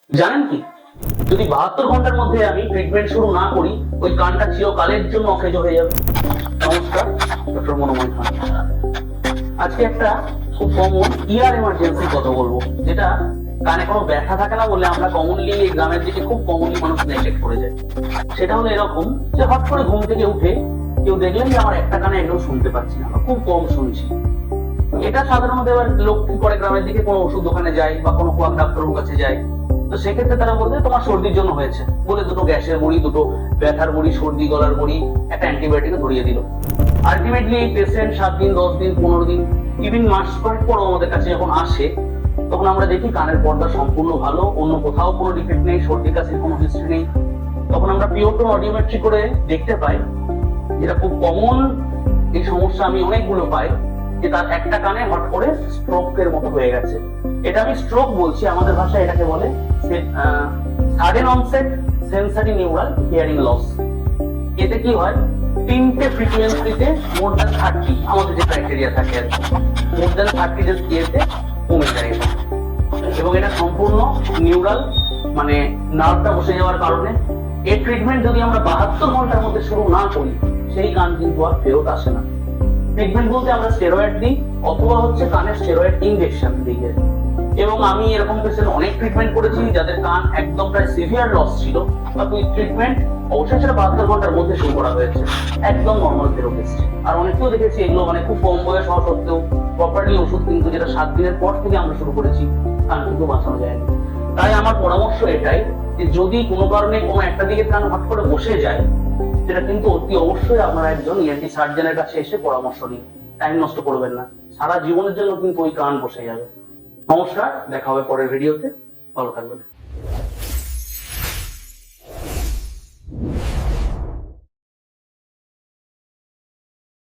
জানেন কি, যদি 72 ঘন্টার মধ্যে আমি ট্রিটমেন্ট শুরু না করি, ওই কানটা চিরকালের জন্য অকেজ হয়ে যাবে। নমস্কার, ডক্টর মনোময় খান। আজকে একটা খুব কমন ইয়ার এমার্জেন্সি কথা বলবো, যেটা কানে কোনো ব্যথা থাকে না বলে আমরা কমনলি এই গ্রামের দিকে খুব কমনলি মানুষ নেগলেক্ট করে যায়। সেটা হলো এরকম যে হঠাৎ করে ঘুম থেকে উঠে কেউ দেখলেন যে আমার একটা কানে একদম শুনতে পাচ্ছি না, খুব কম শুনছি। এটা সাধারণত এবার লোক কি করে, গ্রামের দিকে কোনো ওষুধ দোকানে যায় বা কোনো কোয়াক ডাক্তারের কাছে যায়, তো সেক্ষেত্রে তারা বলবে তোমার সর্দির জন্য হয়েছে বলে দুটো গ্যাসের বড়ি, দুটো ব্যথার বড়ি, সর্দি গলার বড়ি, একটা অ্যান্টিবায়োটিক ধরিয়ে দিল। আলটিমেটলি এই পেশেন্ট 7 দিন, 10 দিন, 15 দিন, ইভিন মাস পরও আমাদের কাছে যখন আসে, তখন আমরা দেখি কানের পর্দা সম্পূর্ণ ভালো, অন্য কোথাও কোনো ডিফেক্ট নেই, সর্দি কাশির কোনো হিস্ট্রি নেই। তখন আমরা পিওর টোন অডিওমেট্রি করে দেখতে পাই, যেটা খুব কমন এই সমস্যা আমি অনেকগুলো পাই, যে তার একটা কানে হট করে স্ট্রোকের মতো হয়ে গেছে। এটা আমি স্ট্রোক বলছি, আমাদের ভাষায় এটাকে বলে sudden onset sensory neural hearing loss. এতে কি হয়, 3টে ফ্রিকোয়েন্সিতে মোর দ্যান 30, আমাদের যে ক্রাইটেরিয়া থাকে আর কি, মোর দ্যান 30 যে ইয়েতে কমে যায়। এবং এটা সম্পূর্ণ নিউরাল, মানে নার্ভটা বসে যাওয়ার কারণে। এই ট্রিটমেন্ট যদি আমরা 72 ঘন্টার মধ্যে শুরু না করি, সেই কান কিন্তু আর ফেরত আসে না। ট্রিটমেন্ট বলতে আমরা স্টেরয়েড দিই, অথবা হচ্ছে কানের স্টেরয়েড ইনজেকশন দিই। এবং আমি এরকম পেশেন্ট অনেক ট্রিটমেন্ট করেছি যাদের কান একদম প্রায় সিভিয়ার লস ছিল, বা তুই ট্রিটমেন্ট অবশ্যই সেটা 72 ঘন্টার মধ্যে শুরু করা হয়েছে, একদম নর্মাল ফেরত এসেছে। আর অনেকেও দেখেছি এগুলো মানে খুব কম বয়স হওয়া সত্ত্বেও প্রপারলি ওষুধ কিন্তু যেটা 7 দিনের পর থেকে আমরা শুরু করেছি, কান কিন্তু বাঁচানো যায়নি। তাই আমার পরামর্শ এটাই যে যদি কোনো কারণে কোনো একটা দিকে কান হট করে বসে যায়, সেটা কিন্তু অতি অবশ্যই আপনারা একজন ইএনটি সার্জনের কাছে এসে পরামর্শ নিন। টাইম নষ্ট করবেন না, সারা জীবনের জন্য কিন্তু ওই কান বসে যাবে। নমস্কার, দেখা হবে পরের ভিডিওতে, ভালো থাকবেন।